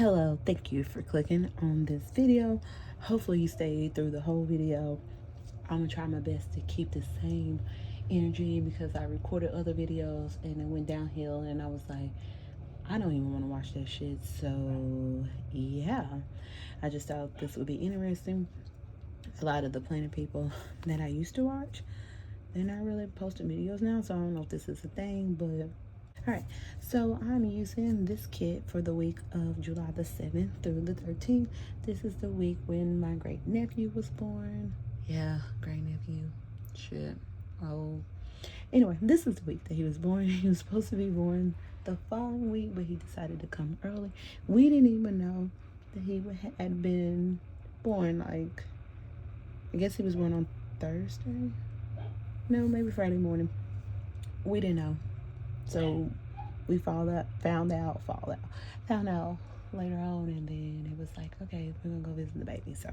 Hello, thank you for clicking on this video. Hopefully you stayed through the whole video. I'm gonna try my best to keep the same energy because I recorded other videos and it went downhill and I was like, I don't even want to watch that shit. So yeah, I just thought this would be interesting. A lot of the Planet people that I used to watch, they're not really posting videos now, so I don't know if this is a thing, but all right, so I'm using this kit for the week of July the 7th through the 13th. This is the week when my great nephew was born. Yeah, great nephew. Shit. Oh. Anyway, this is the week that he was born. He was supposed to be born the following week, but he decided to come early. We didn't even know that he had been born, like, I guess he was born on Thursday? No, maybe Friday morning. We didn't know. So we found out later on, and then it was like, okay, we're gonna go visit the baby. So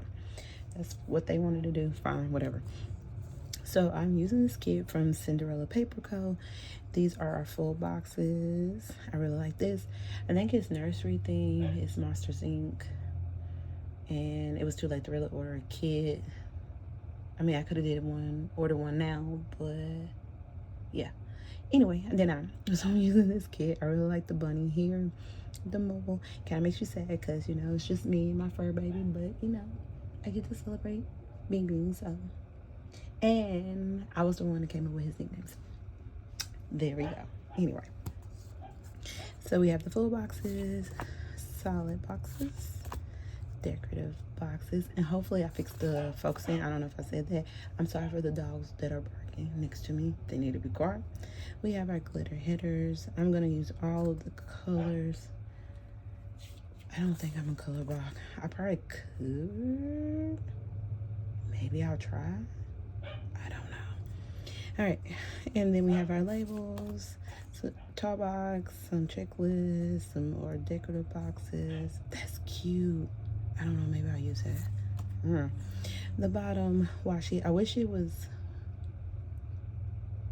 that's what they wanted to do. Fine, whatever. So I'm using this kit from Cinderella Paper Co. These are our full boxes. I really like this. I think it's nursery theme. It's Monsters Inc. And it was too late to really order a kit. I mean, I could have ordered one now, but yeah. Anyway, so I'm using this kit. I really like the bunny here, the mobile. Kind of makes you sad because, you know, it's just me and my fur baby, but, you know, I get to celebrate being so. And I was the one that came up with his nicknames. There we go. Anyway, so we have the full boxes, solid boxes, decorative boxes, and hopefully I fixed the focusing. I don't know if I said that. I'm sorry for the dogs that are barking next to me. They need to be quiet. We have our glitter headers. I'm gonna use all of the colors. I don't think I'm a color block. I probably could. Maybe I'll try. I don't know. All right, and then we have our labels. So tall box, some checklists, some more decorative boxes. That's cute. I don't know, maybe I'll use that. The bottom washi, I wish it was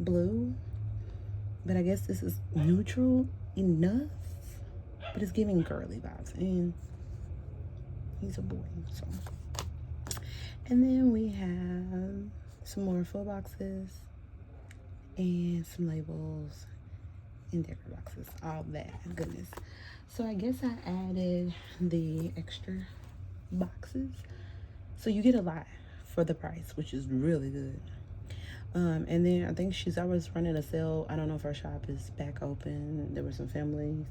blue, but I guess this is neutral enough, but it's giving girly vibes, and he's a boy, so. And then we have some more full boxes and some labels and decorative boxes, all that goodness. So I guess I added the extra boxes, so you get a lot for the price, which is really good. And then I think she's always running a sale. I don't know if our shop is back open. There were some family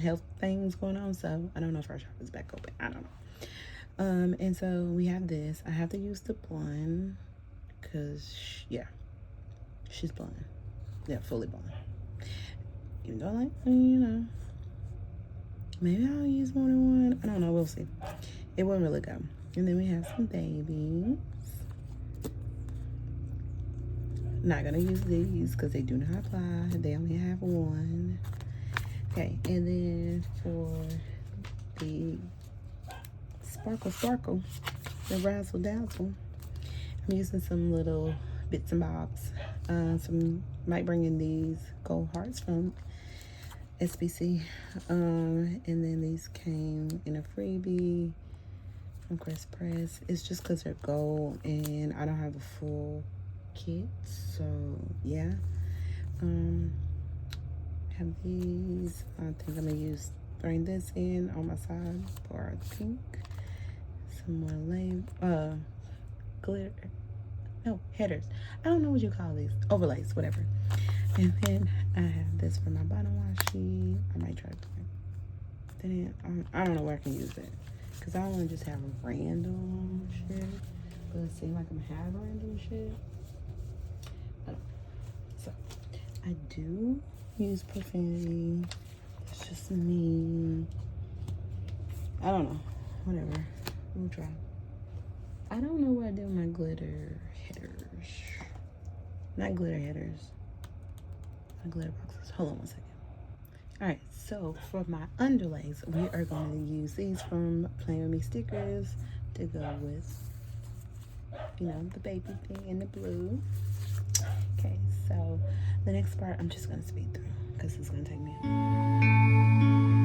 health things going on, so I don't know if our shop is back open. I don't know. And so we have this. I have to use the blonde because yeah, she's blonde. Yeah, fully blonde. Even though, like, you know, maybe I'll use more than one. I don't know. We'll see. It won't really go. And then we have some babies. Not gonna use these because they do not apply. They only have one. Okay, and then for the sparkle, the razzle dazzle, I'm using some little bits and bobs. Might bring in these gold hearts from SBC. And then these came in a freebie from Crest Press. It's just because they're gold and I don't have a full kit, so yeah. Have these. I think I'm gonna throwing this in on my side for our pink. Some more glitter. No, headers. I don't know what you call these. Overlays, whatever. And then I have this for my bottom washi. I might try to then I don't know where I can use it because I don't want to just have random shit, but it seems like I'm having random shit. So I do use profanity. It's just me. I don't know. Whatever. We'll try. I don't know what I did with my glitter headers. Not glitter headers. My glitter boxes. Hold on one second. Alright, so for my underlays, we are going to use these from Play With Me stickers to go with, you know, the baby thing in the blue. Okay, so the next part I'm just going to speed through because it's going to take me a minute.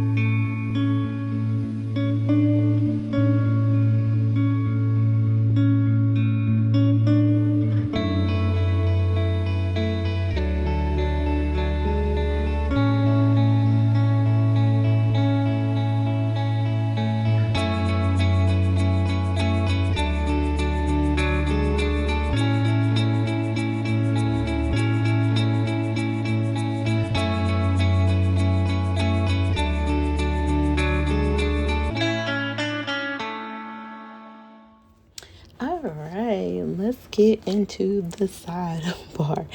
get into the sidebar.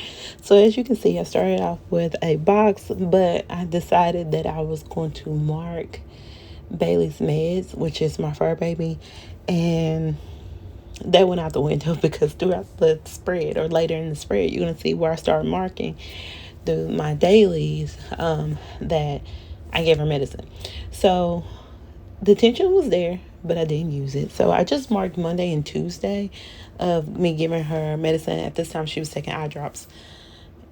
So as you can see, I started off with a box, but I decided that I was going to mark Bailey's Meds, which is my fur baby, and that went out the window because throughout the spread or later in the spread, you're going to see where I start marking through my dailies that I gave her medicine. So the tension was there, but I didn't use it. So I just marked Monday and Tuesday of me giving her medicine. At this time, she was taking eye drops.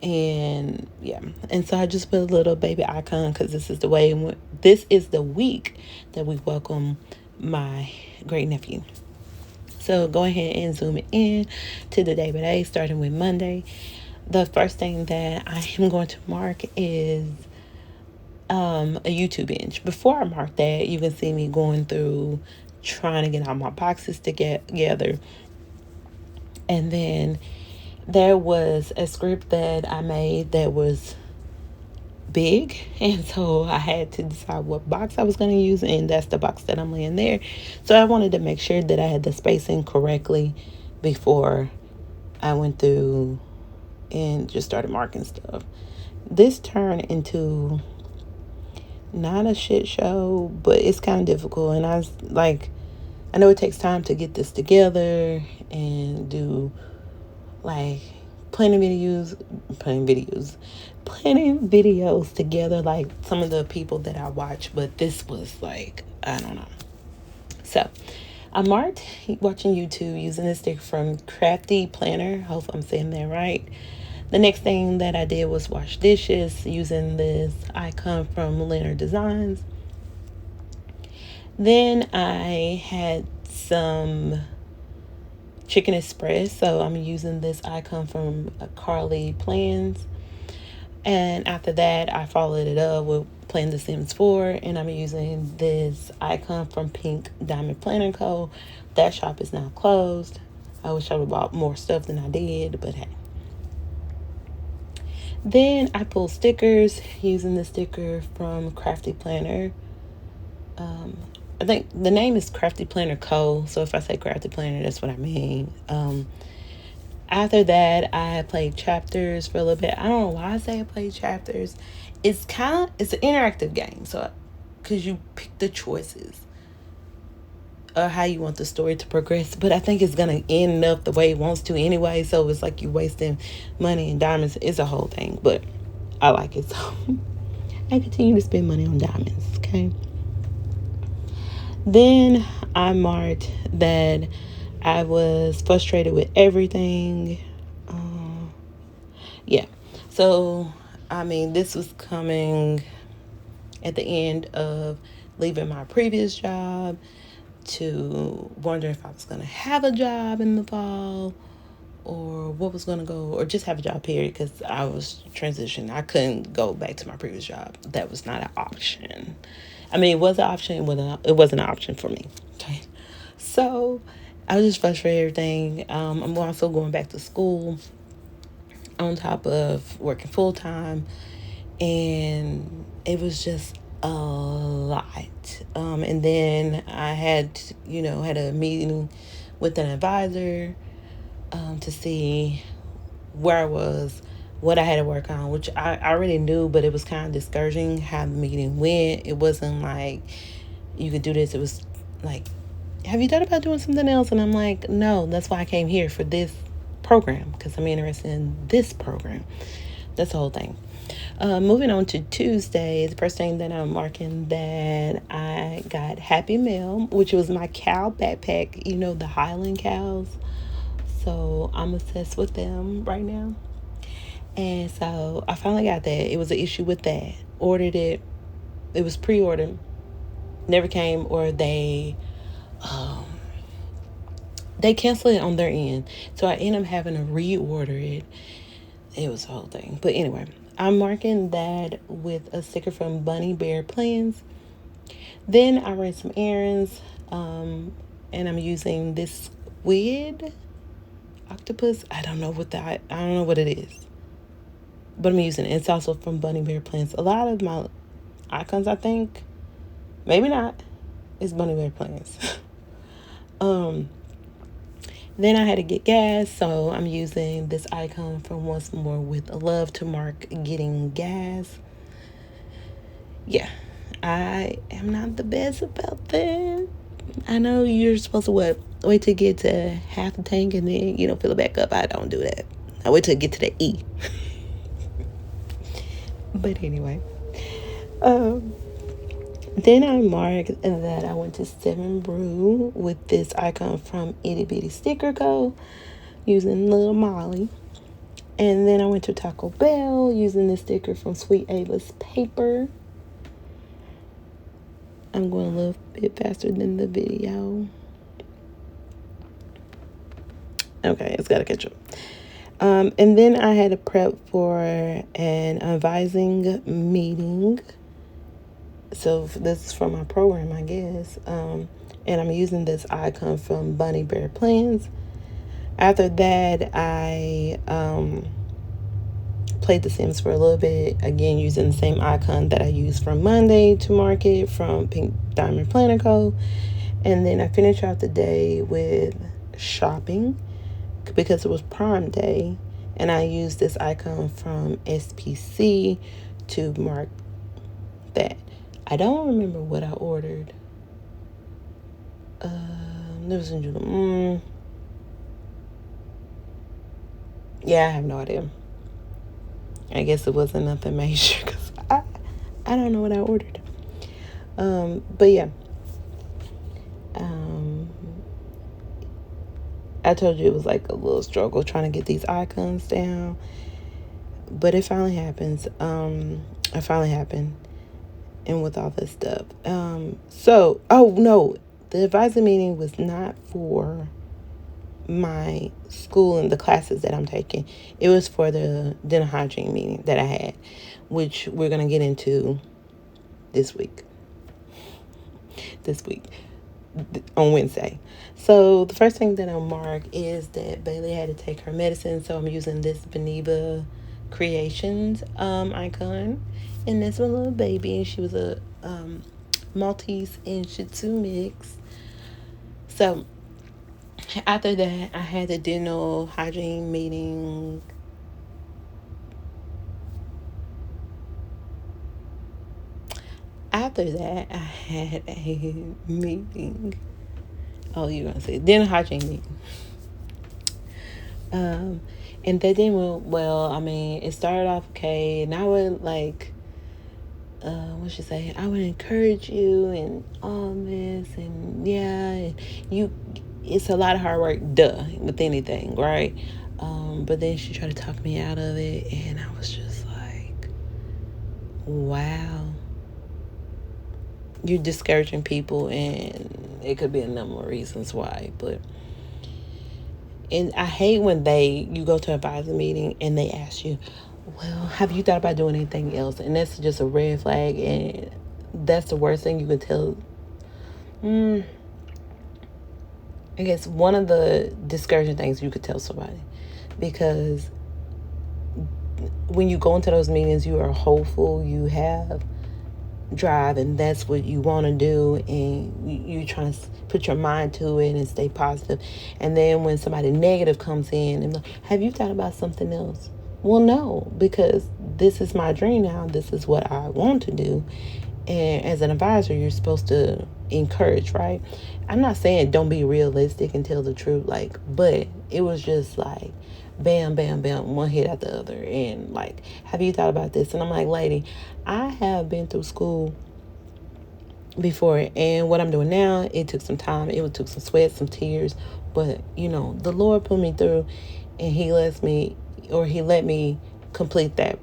And yeah, and so I just put a little baby icon because this is the week that we welcome my great nephew. So go ahead and zoom it in to the day by day, starting with Monday. The first thing that I am going to mark is a YouTube binge. Before I mark that, you can see me going through trying to get all my boxes together. And then there was a script that I made that was big, and so I had to decide what box I was going to use, and that's the box that I'm laying there. So I wanted to make sure that I had the spacing correctly before I went through and just started marking stuff. This turned into not a shit show, but it's kind of difficult, and I know it takes time to get this together and do like planning videos together, like some of the people that I watch, but this was like, I don't know. So I marked watching YouTube using this stick from Crafty Planner. Hope I'm saying that right. The next thing that I did was wash dishes using this icon from Leonard Designs. Then I had some chicken express, so I'm using this icon from Carly Plans. And after that, I followed it up with playing The Sims 4, and I'm using this icon from Pink Diamond Planner Co. That shop is now closed. I wish I would have bought more stuff than I did, but hey. Then I pulled stickers using the sticker from Crafty Planner. I think the name is Crafty Planner Co. So if I say Crafty Planner, that's what I mean. After that, I played chapters for a little bit. I don't know why I say I played chapters. It's an interactive game. So, because you pick the choices or how you want the story to progress. But I think it's going to end up the way it wants to anyway. So it's like you're wasting money and diamonds. It's a whole thing. But I like it. So I continue to spend money on diamonds. Okay. Then I marked that I was frustrated with everything. Yeah. So, I mean, this was coming at the end of leaving my previous job to wondering if I was going to have a job in the fall or what was going to go, or just have a job period, because I was transitioning. I couldn't go back to my previous job. That was not an option. I mean, it was an option, it wasn't an option for me. Okay. So I was just frustrated with everything. I'm also going back to school on top of working full time, and it was just a lot. And then I had a meeting with an advisor to see where I was, what I had to work on, which I already knew, but it was kind of discouraging how the meeting went. It wasn't like you could do this. It was like, have you thought about doing something else? And I'm like, no, that's why I came here, for this program, because I'm interested in this program. That's the whole thing. Moving on to Tuesday, the first thing that I'm marking that I got Happy Mail, which was my cow backpack, the Highland cows. So I'm obsessed with them right now. And so I finally got that. It was an issue with that. Ordered it. It was pre-ordered. Never came, or they canceled it on their end. So I ended up having to reorder it. It was a whole thing. But anyway, I'm marking that with a sticker from Bunny Bear Plans. Then I ran some errands. And I'm using this squid octopus. I don't know what it is, but I'm using it. It's also from Bunny Bear Plans. A lot of my icons, I think, maybe not, is Bunny Bear Plans. Then I had to get gas, so I'm using this icon from Once More with Love to mark getting gas. Yeah, I am not the best about that. I know you're supposed to wait to get to half the tank and then fill it back up. I don't do that. I wait till I get to the E. But anyway, um, then I marked that I went to 7 Brew with this icon from Itty Bitty Sticker Co. using Little Molly. And then I went to Taco Bell using this sticker from Sweet Ava's Paper. I'm going a little bit faster than the video. Okay, it's got to catch up. And then I had to prep for an advising meeting. So this is for my program, I guess. And I'm using this icon from Bunny Bear Plans. After that, I played The Sims for a little bit, again using the same icon that I used from Monday to market from Pink Diamond Planner Co. And then I finished out the day with shopping because it was Prime Day, and I used this icon from SPC to mark that. I don't remember what I ordered. There was yeah, I have no idea. I guess it wasn't nothing major because I don't know what I ordered. But yeah. I told you it was like a little struggle trying to get these icons down. But it finally happens. It finally happened. And with all this stuff. Oh no. The advisor meeting was not for my school and the classes that I'm taking. It was for the dental hygiene meeting that I had, which we're going to get into this week on Wednesday. So the first thing that I'll mark is that Bailey had to take her medicine, so I'm using this Beneva Creations icon, and this one little baby, she was a Maltese and Shih Tzu mix. So after that, I had the dental hygiene meeting. After that, I had a meeting. Oh, you're going to say dental hygiene meeting. And that didn't well. I mean, it started off okay, and I would what should I say? I would encourage you and all this, and yeah, and it's a lot of hard work, with anything, right? But then she tried to talk me out of it, and I was just like, wow, you're discouraging people, and it could be a number of reasons why, and I hate when you go to an advisor meeting and they ask you, well, have you thought about doing anything else? And that's just a red flag, and that's the worst thing you can tell. I guess one of the discouraging things you could tell somebody, because when you go into those meetings, you are hopeful, you have drive, and that's what you want to do, and you're trying to put your mind to it and stay positive. And then when somebody negative comes in and like, have you thought about something else? Well, no, because this is my dream now. This is what I want to do. And as an advisor, you're supposed to encourage, right? I'm not saying don't be realistic and tell the truth, but it was just like bam, bam, bam, one hit after the other. And like, have you thought about this? And I'm like, lady, I have been through school before, and what I'm doing now, it took some time. It took some sweat, some tears, but the Lord put me through, and He let me complete that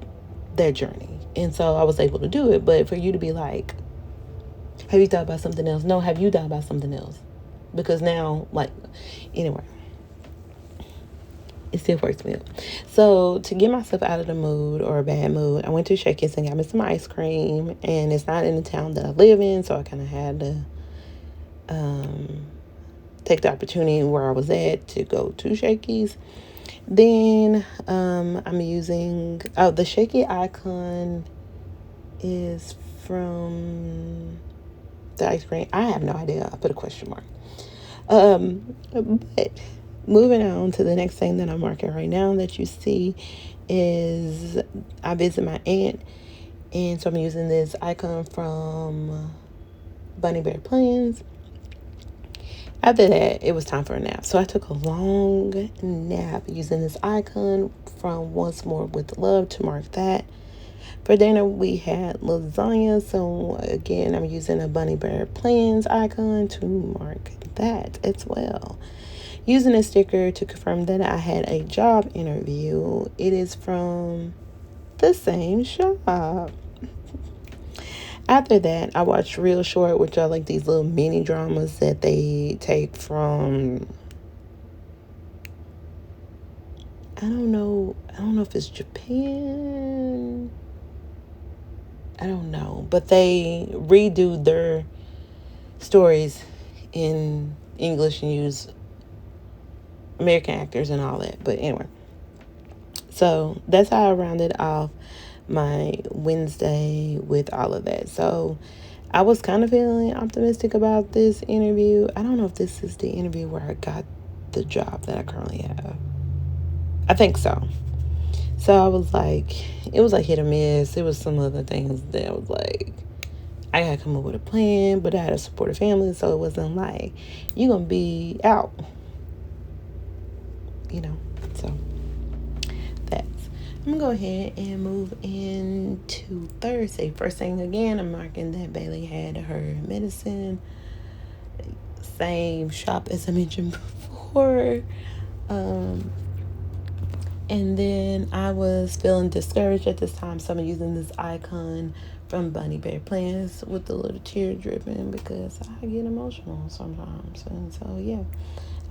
journey. And so I was able to do it. But for you to be like, have you thought about something else? No, have you thought about something else? Because now, anyway, it still works me up. So to get myself out of the mood or a bad mood, I went to Shakey's and got me some ice cream. And it's not in the town that I live in, so I kind of had to take the opportunity where I was at to go to Shakey's. Then I'm using, the Shaky icon is from the ice cream. I have no idea. I put a question mark. But moving on to the next thing that I'm marking right now that you see is I visit my aunt, and so I'm using this icon from Bunny Bear Plans. After that, it was time for a nap. So I took a long nap using this icon from Once More with Love to mark that. For dinner, we had lasagna. So again, I'm using a Bunny Bear Plans icon to mark that as well. Using a sticker to confirm that I had a job interview. It is from the same shop. After that, I watched Real Short, which are like these little mini dramas that they take from, I don't know if it's Japan. I don't know. But they redo their stories in English and use American actors and all that. But anyway. So that's how I rounded off my Wednesday with all of that. So I was kind of feeling optimistic about this interview. I don't know if this is the interview where I got the job that I currently have. I think so. So I was like, it was like hit or miss. It was some other things that was like, I gotta come up with a plan, but I had a supportive family, so it wasn't like, you're gonna be out. So that's. I'm gonna go ahead and move into Thursday. First thing again, I'm marking that Bailey had her medicine. Same shop as I mentioned before. And then I was feeling discouraged at this time, so I'm using this icon from Bunny Bear Plans with the little tear dripping because I get emotional sometimes. And so, yeah,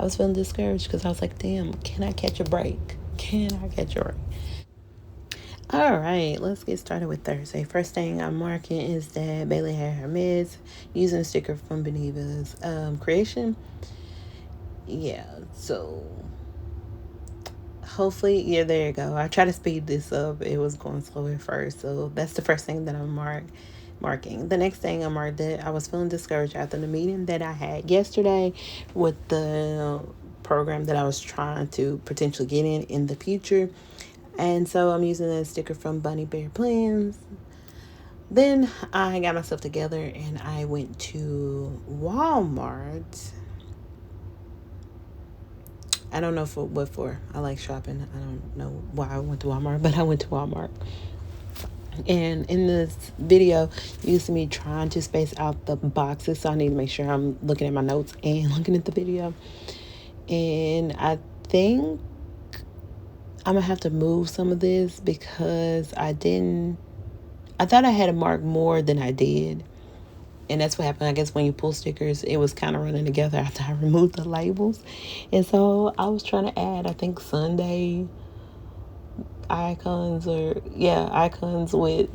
I was feeling discouraged because I was like, damn, can I catch a break? Can I catch a break? All right, let's get started with Thursday. First thing I'm marking is that Bailey had her meds using a sticker from Beneva's creation. Yeah, so hopefully, yeah, there you go. I try to speed this up. It was going slow at first, so that's the first thing that I'm marking. The next thing I marked that I was feeling discouraged after the meeting that I had yesterday with the program that I was trying to potentially get in the future. And so I'm using a sticker from Bunny Bear Plans. Then I got myself together and I went to Walmart. I don't know for what for. I like shopping. I don't know why I went to Walmart, but I went to Walmart. And in this video, you see me trying to space out the boxes. So I need to make sure I'm looking at my notes and looking at the video. And I think I'm going to have to move some of this because I thought I had to mark more than I did. And that's what happened. I guess when you pull stickers, it was kind of running together after I removed the labels. And so I was trying to add, I think, Sunday icons icons with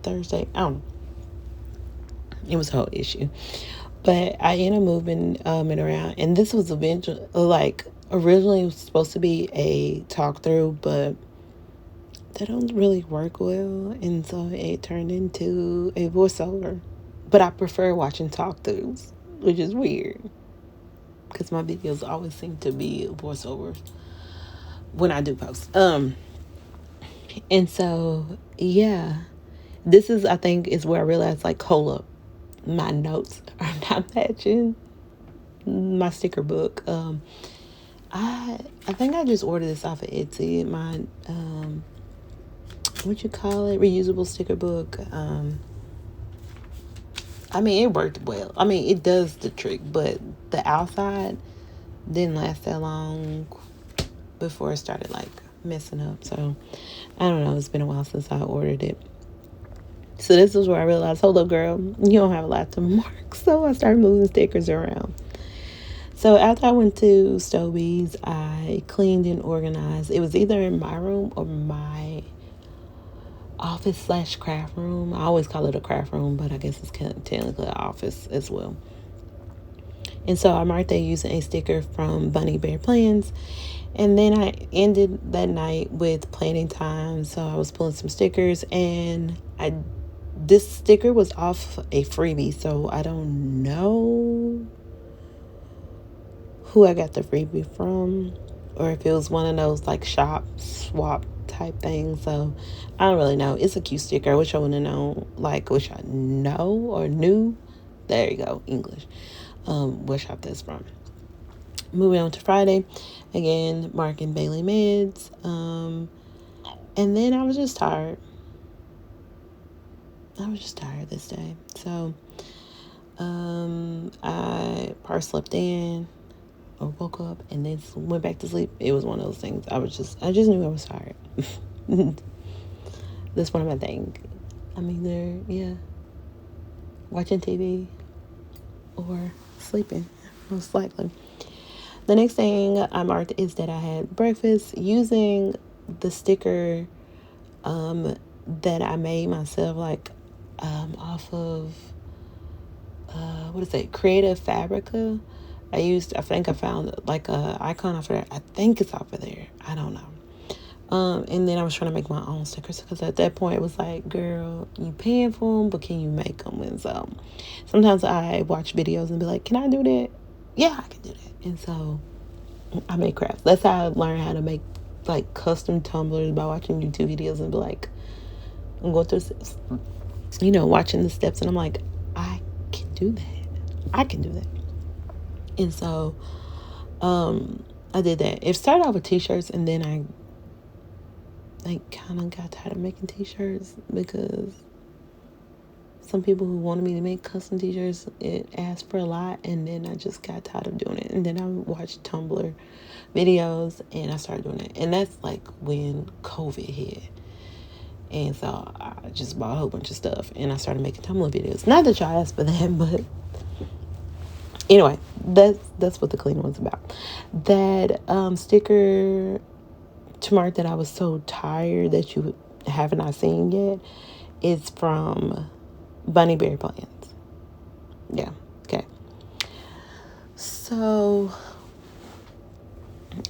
Thursday. I don't know. It was a whole issue. But I ended up moving it around. And this was eventually, originally it was supposed to be a talk through, but that don't really work well. And so it turned into a voiceover. But I prefer watching talk throughs, which is weird. Because my videos always seem to be voiceovers when I do post. And so, yeah. This is, I think, is where I realized, hold up. My notes are not matching my sticker book. I think I just ordered this off of Etsy. My what you call it, reusable sticker book. I mean, it worked well. I mean, it does the trick, but the outside didn't last that long before it started messing up. So I don't know. It's been a while since I ordered it. So this is where I realized, hold up, girl, you don't have a lot to mark. So I started moving stickers around. So after I went to Stobie's, I cleaned and organized. It was either in my room or my office/craft room. I always call it a craft room, but I guess it's technically an office as well. And so I marked that using a sticker from Bunny Bear Plans. And then I ended that night with planning time. So I was pulling some stickers, and this sticker was off a freebie, so I don't know who I got the freebie from. or if it was one of those like shop swap type things. So I don't really know. It's a cute sticker. I wish I would have known, like, wish I know or knew. There you go, English. What shop that's from. Moving on to Friday, again, Mark and Bailey meds. And then I was just tired. This day. So I part slept in or woke up and then went back to sleep. It was one of those things. I just knew I was tired. That's one of my things. I'm either, watching TV or sleeping, most likely. The next thing I marked is that I had breakfast using the sticker that I made myself, like off of what is it, Creative Fabrica. I think I found like a icon off of there. I think it's off of there. I don't know. And then I was trying to make my own stickers because at that point it was like, girl, you paying for them, but can you make them? And so sometimes I watch videos and be like, can I do that? Yeah, I can do that. And so I make crafts. That's how I learned how to make like custom tumblers, by watching YouTube videos and be like, I'm going through, watching the steps, and I'm like, I can do that. And so I did that. It started off with t-shirts, and then I kind of got tired of making t-shirts because some people who wanted me to make custom t-shirts, it asked for a lot, and then I just got tired of doing it. And then I watched Tumblr videos and I started doing it. And that's like when COVID hit. And so I just bought a whole bunch of stuff and I started making Tumblr videos. Not that y'all asked for that, but anyway, that's what the cleaning was about. That sticker to mark that I was so tired that you haven't not seen yet is from Bunny Berry Plans. Yeah, okay. So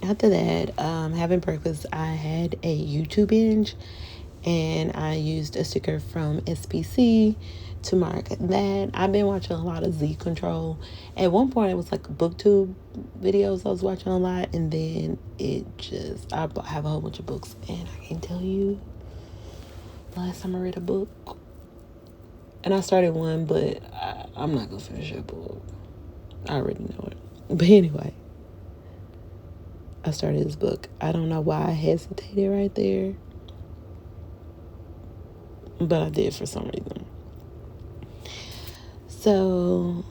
after that, having breakfast, I had a YouTube binge, and I used a sticker from SPC to mark that. I've been watching a lot of Z Control. At one point, it was like booktube videos I was watching a lot, and then I have a whole bunch of books, and I can tell you, last time I read a book, and I started one, but I'm not gonna finish that book. I already know it. But anyway, I started this book. I don't know why I hesitated right there, but I did for some reason. So,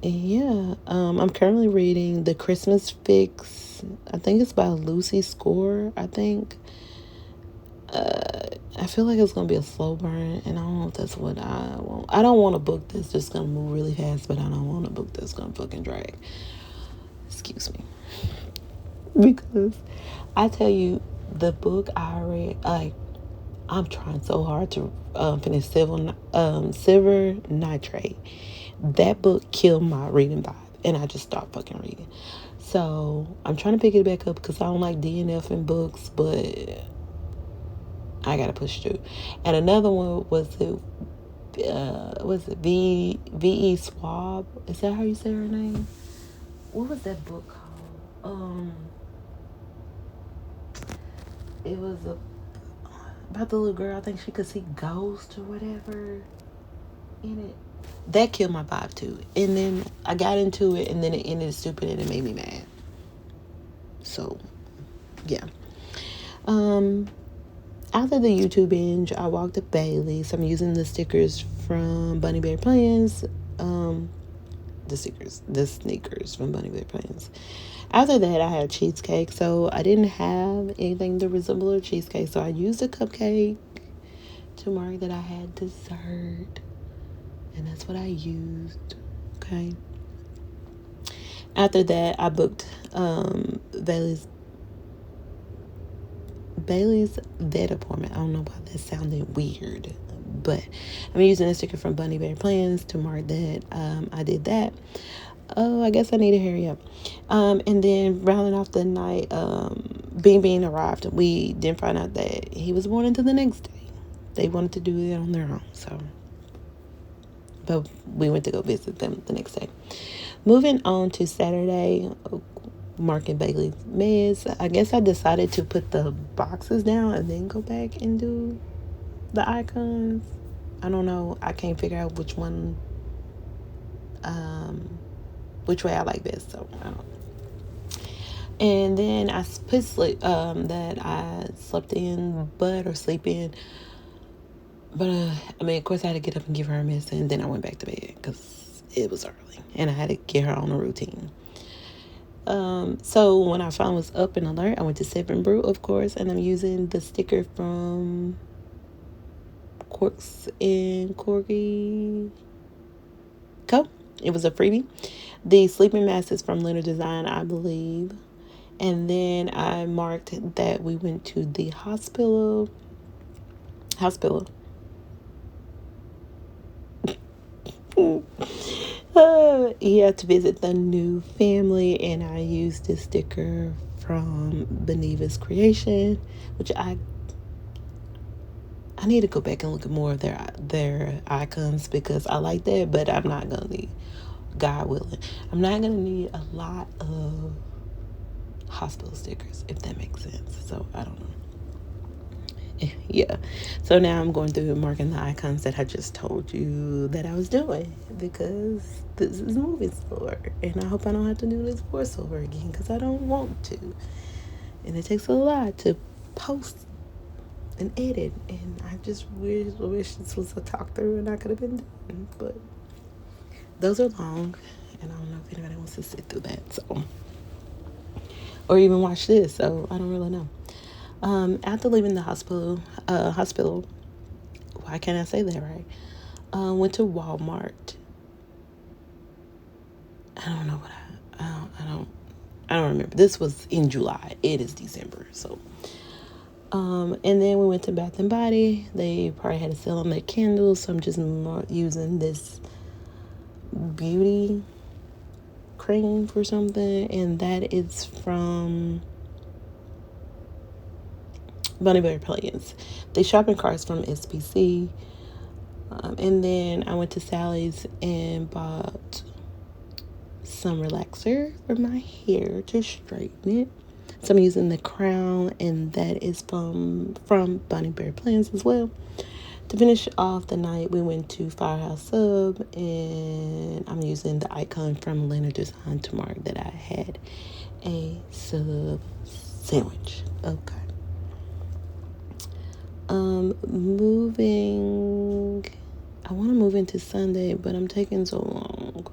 yeah, I'm currently reading The Christmas Fix. I think it's by Lucy Score, I think. I feel like it's going to be a slow burn, and I don't know if that's what I want. I don't want a book that's just going to move really fast, but I don't want a book that's going to fucking drag. Excuse me. Because I tell you, the book I read, like, I'm trying so hard to finish Silver Nitrate. That book killed my reading vibe, and I just stopped fucking reading. So I'm trying to pick it back up because I don't like DNF in books, but I gotta push through. And another one was V.E. Swab? Is that how you say her name? What was that book called? It was about the little girl. I think she could see ghosts or whatever in it. That killed my vibe too. And then I got into it, and then it ended stupid, and it made me mad. So, yeah. After the YouTube binge, I walked to Bailey's. I'm using the stickers from Bunny Bear Plans. The sneakers from Bunny Bear Plans. After that, I had cheesecake. So I didn't have anything to resemble a cheesecake. So I used a cupcake to mark that I had dessert. And that's what I used. Okay. After that, I booked Bailey's vet appointment. I don't know why that sounded weird, but I'm using a sticker from Bunny Bear Plans to mark that I did that. Oh, I guess I need to hurry up. And then rounding off the night, Bean arrived. We didn't find out that he was born until the next day. They wanted to do it on their own, so. But we went to go visit them the next day. Moving on to Saturday. Mark and Bailey's meds. I guess I decided to put the boxes down and then go back and do the icons. I don't know. I can't figure out which way I like best. So I don't. And then I put that I slept in, or sleep in. But I mean, of course, I had to get up and give her a medicine. And then I went back to bed because it was early, and I had to get her on a routine. So when I finally was up and alert, I went to 7th Brew, of course, and I'm using the sticker from Corks and Corgi Co. It was a freebie. The sleeping mask is from Leonard Design, I believe. And then I marked that we went to the hospital. Yeah, to visit the new family, and I used this sticker from Beneva's Creation, which I need to go back and look at more of their icons because I like that, but I'm not gonna need, God willing, I'm not gonna need a lot of hospital stickers, if that makes sense. So I don't know. Yeah, so now I'm going through and marking the icons that I just told you that I was doing, because this is movies for, and I hope I don't have to do this voiceover again because I don't want to, and it takes a lot to post and edit, and I just wish this was a talk through and I could have been doing, but those are long, and I don't know if anybody wants to sit through that, so, or even watch this, so I don't really know. After leaving the hospital, why can't I say that right? Went to Walmart. I don't know what I don't remember. This was in July. It is December, so. And then we went to Bath and Body. They probably had to sell on their candles, so I'm just using this beauty cream for something, and that is from Bunny Bear Plans. The shopping carts from SPC. And then I went to Sally's and bought some relaxer for my hair to straighten it. So I'm using the Crown, and that is from Bunny Bear Plans as well. To finish off the night, we went to Firehouse Sub, and I'm using the icon from Leonard Design to mark that I had a sub sandwich. Okay. Moving. I want to move into Sunday, but I'm taking so long.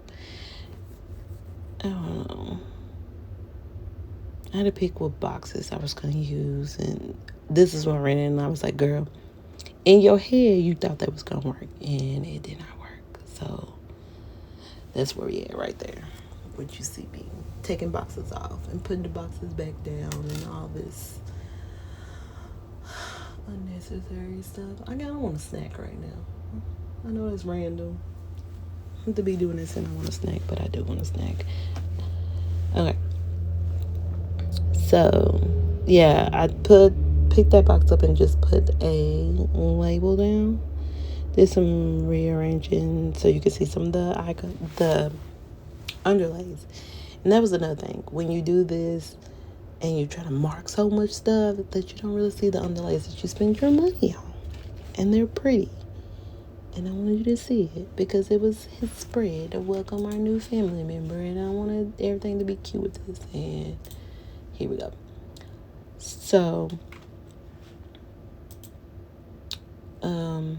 I don't know. I had to pick what boxes I was going to use, and this is what I ran in, and I was like, girl, in your head, you thought that was going to work, and it did not work. So that's where we at right there. What you see me taking boxes off and putting the boxes back down and all this unnecessary stuff. I want a snack right now. I know it's random to be doing this and I want a snack, but I do want a snack. Okay. So, yeah, I picked that box up and just put a label down. Did some rearranging so you can see some of the underlays. And that was another thing. When you do this and you try to mark so much stuff that you don't really see the underlays that you spend your money on. And they're pretty. And I wanted you to see it because it was his spread to welcome our new family member. And I wanted everything to be cute with this. And here we go. So, I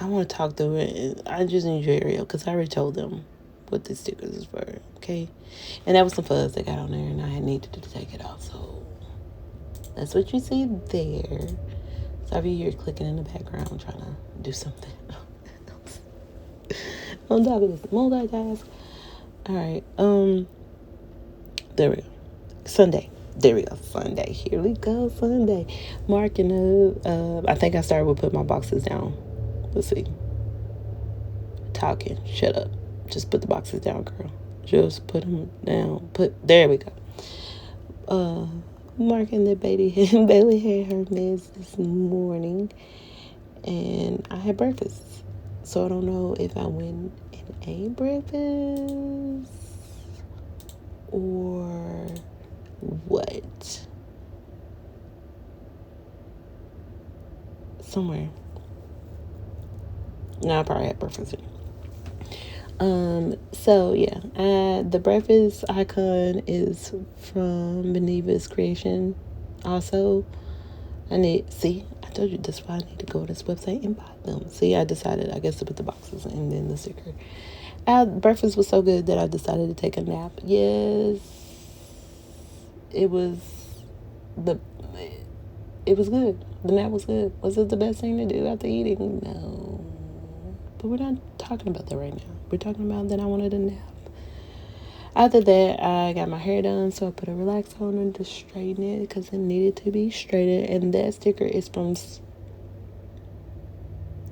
want to talk through it. I just need your area because I already told them what the stickers is for, okay? And that was some fuzz that got on there, and I had needed to take it off. So that's what you see there. Sorry, you're clicking in the background trying to do something else. On top of this, multitask. All right. There we go. Sunday. There we go. Sunday. Here we go. Sunday. Marking up. I think I started with put my boxes down. Let's see. Talking. Shut up. Just put the boxes down, girl. Just put them down. There we go. Marking that Bailey had her meds this morning, and I had breakfast. So I don't know if I went and ate breakfast or what? Somewhere. No, I probably had breakfast. So yeah, the breakfast icon is from Beneva's creation. Also, I told you that's why I need to go to this website and buy them. See, I decided, I guess, to put the boxes and then the sticker. Breakfast was so good that I decided to take a nap. Yes, it was the it was good. The nap was good. Was it the best thing to do after eating? No. But we're not talking about that right now. We're talking about that I wanted a nap. After that, I got my hair done, so I put a relaxer on and to straighten it because it needed to be straightened. And that sticker is from,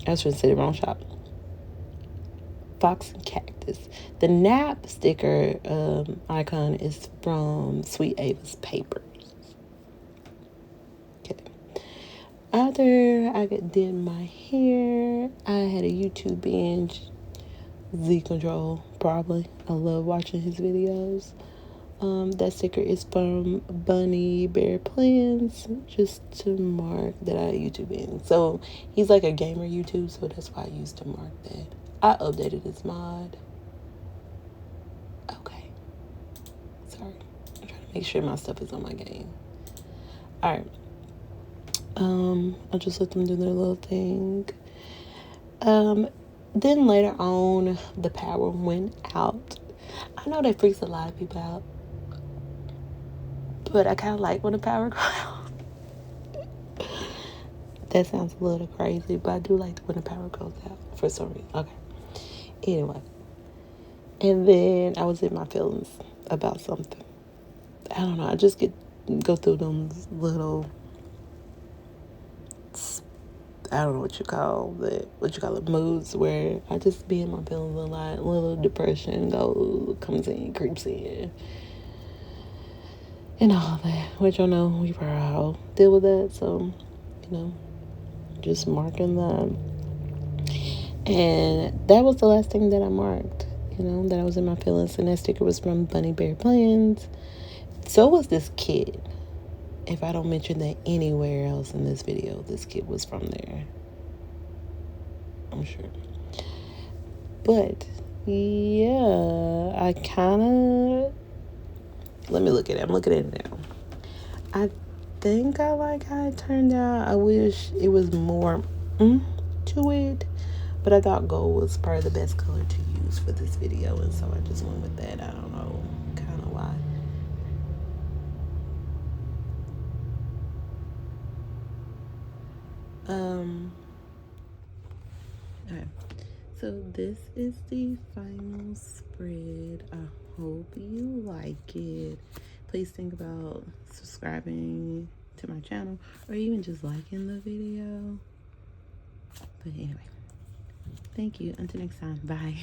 I was trying to say the wrong shop, Fox and Cactus. The nap sticker icon is from Sweet Ava's Papers. Okay. After I did my hair, I had a YouTube binge. Z Control, probably. I love watching his videos. That sticker is from Bunny Bear Plans, just to mark that I YouTube in. So he's like a gamer YouTube, so that's why I used to mark that. I updated his mod. Okay. Sorry. I'm trying to make sure my stuff is on my game. Alright. I'll just let them do their little thing. Then later on, the power went out. I know that freaks a lot of people out, but I kind of like when the power goes out. That sounds a little crazy, but I do like when the power goes out for some reason. Okay. Anyway. And then I was in my feelings about something. I don't know. I just go through those little, I don't know what you call it, moods where I just be in my feelings a lot. A little depression comes in, creeps in, and all that. Which I know we probably all deal with that. So, just marking that. And that was the last thing that I marked. That I was in my feelings. And that sticker was from Bunny Bear Plans. So was this kid. If I don't mention that anywhere else in this video, this kid was from there. I'm sure. But, yeah, I kind of... Let me look at it. I'm looking at it now. I think I like how it turned out. I wish it was more to it. But I thought gold was probably the best color to use for this video. And so I just went with that. I don't know kind of why. Okay, so this is the final spread. I hope you like it. Please think about subscribing to my channel or even just liking the video. But anyway, thank you. Until next time, bye.